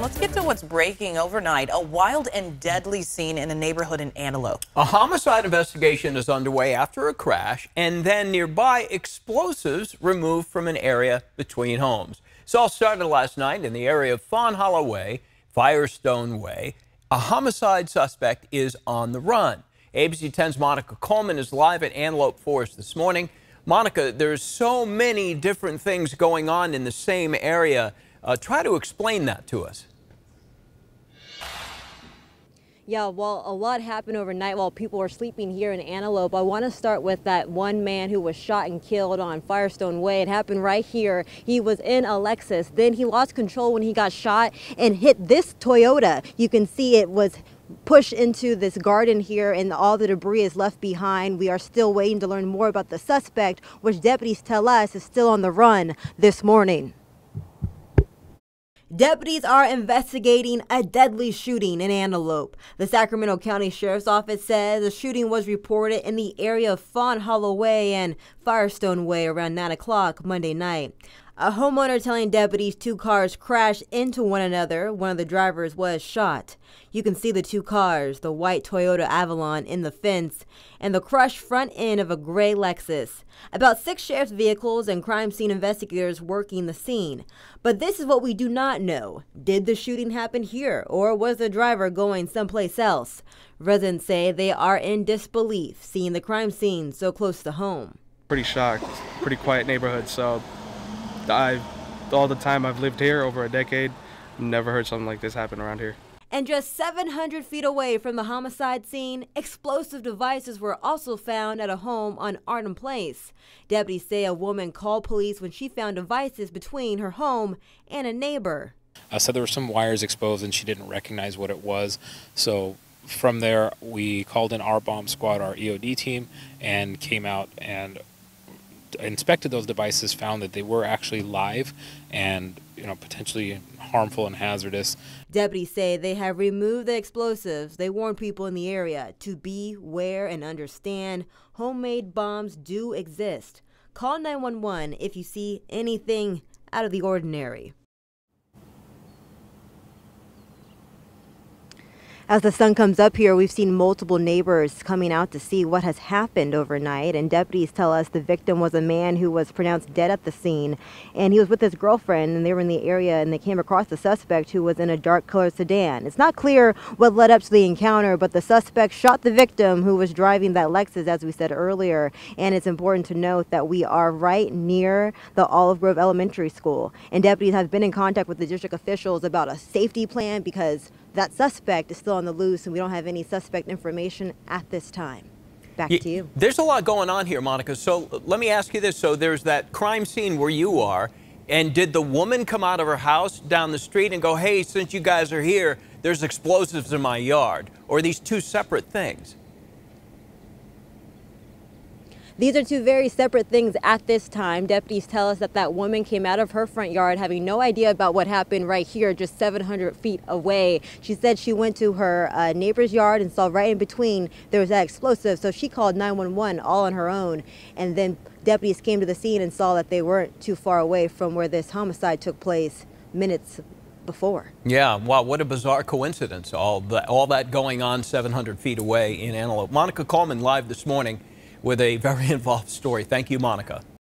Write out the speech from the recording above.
let's get to what's breaking overnight. A wild and deadly scene in a neighborhood in Antelope. A homicide investigation is underway after a crash, and then nearby explosives removed from an area between homes. This all started last night in the area of Fawn Hollow Way, Firestone Way. A homicide suspect is on the run. ABC 10's Monica Coleman is live at Antelope Forest this morning. Monica, there's so many different things going on in the same area. Try to explain that to us. Yeah, well, a lot happened overnight while people were sleeping here in Antelope. I want to start with that one man who was shot and killed on Firestone Way. It happened right here. He was in a Lexus. Then he lost control when he got shot and hit this Toyota. You can see it was pushed into this garden here, and all the debris is left behind. We are still waiting to learn more about the suspect, which deputies tell us is still on the run this morning. Deputies are investigating a deadly shooting in Antelope. The Sacramento County Sheriff's Office says the shooting was reported in the area of Fawn Hollow Way and Firestone Way around 9 o'clock Monday night. A homeowner telling deputies two cars crashed into one another. One of the drivers was shot. You can see the two cars, the white Toyota Avalon in the fence and the crushed front end of a gray Lexus. About 6 sheriff's vehicles and crime scene investigators working the scene. But this is what we do not know. Did the shooting happen here, or was the driver going someplace else? Residents say they are in disbelief seeing the crime scene so close to home. Pretty shocked. Pretty quiet neighborhood, so all the time I've lived here, over a decade, never heard something like this happen around here. And just 700 feet away from the homicide scene, explosive devices were also found at a home on Arden Place. Deputies say a woman called police when she found devices between her home and a neighbor. So there were some wires exposed and she didn't recognize what it was. So from there, we called in our bomb squad, our EOD team, and came out and inspected those devices, found that they were actually live and potentially harmful and hazardous. Deputies say they have removed the explosives. They warn people in the area to beware and understand homemade bombs do exist. Call 911 if you see anything out of the ordinary. As the sun comes up here, we've seen multiple neighbors coming out to see what has happened overnight, and deputies tell us the victim was a man who was pronounced dead at the scene, and he was with his girlfriend, and they were in the area, and they came across the suspect who was in a dark-colored sedan. It's not clear what led up to the encounter, but the suspect shot the victim who was driving that Lexus, as we said earlier, and it's important to note that we are right near the Olive Grove Elementary School, and deputies have been in contact with the district officials about a safety plan because that suspect is still on the loose, and we don't have any suspect information at this time. Back to you. There's a lot going on here, Monica. So let me ask you this. So there's that crime scene where you are, and did the woman come out of her house down the street and go, hey, since you guys are here, there's explosives in my yard? Or are these two separate things? These are two very separate things at this time. Deputies tell us that that woman came out of her front yard having no idea about what happened right here, just 700 feet away. She said she went to her neighbor's yard and saw right in between there was that explosive, so she called 911 all on her own. And then deputies came to the scene and saw that they weren't too far away from where this homicide took place minutes before. Yeah, wow, what a bizarre coincidence. All that going on 700 feet away in Antelope. Monica Coleman live this morning with a very involved story. Thank you, Monica.